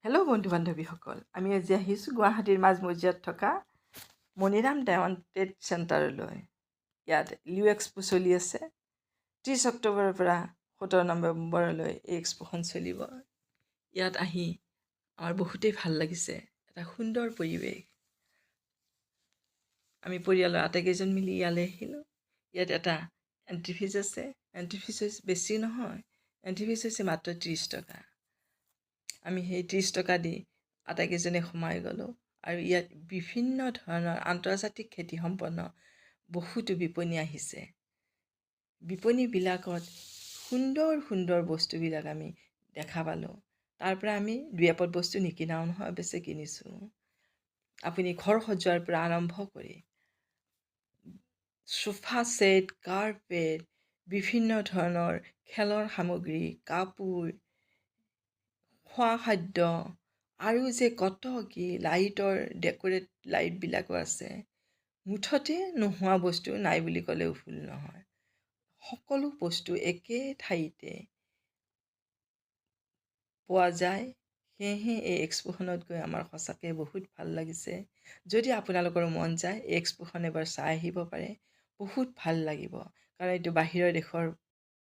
Hello' বন্ধু বান্ধৱীসকল, আমি আজি আহিছোঁ গুৱাহাটীৰ মাজমজিয়াত থকা মণিৰাম ডায়মণ্ড ট্ৰেড চেণ্টাৰলৈ। ইয়াত লিও এক্সপো চলি আছে। 30 অক্টোবৰৰ পৰা 17 নৱেম্বৰলৈ এই এক্সপোখন চলিব। ইয়াত আহি আমাৰ বহুতেই ভাল লাগিছে। এটা সুন্দৰ পৰিৱেশ। আমি পৰিয়ালৰ আটাইকেইজন মিলি ইয়ালৈ আহিলোঁ। ইয়াত এটা এণ্ট্ৰি ফিজ আছে। এণ্ট্ৰি ফিজ হৈছে বেছি নহয়, এণ্ট্ৰি ফিজ হৈছে মাত্ৰ 30 টকা। আমি সেই 30 টকা দি আটাইকেইজনে সোমাই গ'লোঁ আৰু ইয়াত বিভিন্ন ধৰণৰ আন্তৰ্জাতিক খ্যাতিসম্পন্ন বহুতো বিপণী আহিছে। বিপণীবিলাকত সুন্দৰ সুন্দৰ বস্তুবিলাক আমি দেখা পালোঁ। তাৰ পৰা আমি দুই এপদ বস্তু নিকিনাও নহয়, অৱশ্যে কিনিছোঁ। আপুনি ঘৰ সজোৱাৰ পৰা আৰম্ভ কৰি সোফা ছেট, কাৰ্পেট, বিভিন্ন ধৰণৰ খেলৰ সামগ্ৰী, কাপোৰ, খোৱা খাদ্য আৰু যে কত কি লাইটৰ ডেক'ৰেট লাইটবিলাকো আছে। মুঠতে নোহোৱা বস্তু নাই বুলি ক'লেও ভুল নহয়। সকলো বস্তু একে ঠাইতে পোৱা যায়। সেয়েহে এই এক্সপোখনত গৈ আমাৰ সঁচাকৈ বহুত ভাল লাগিছে। যদি আপোনালোকৰ মন যায় এই এক্সপোখন এবাৰ চাই আহিব পাৰে, বহুত ভাল লাগিব। কাৰণ এইটো বাহিৰৰ দেশৰ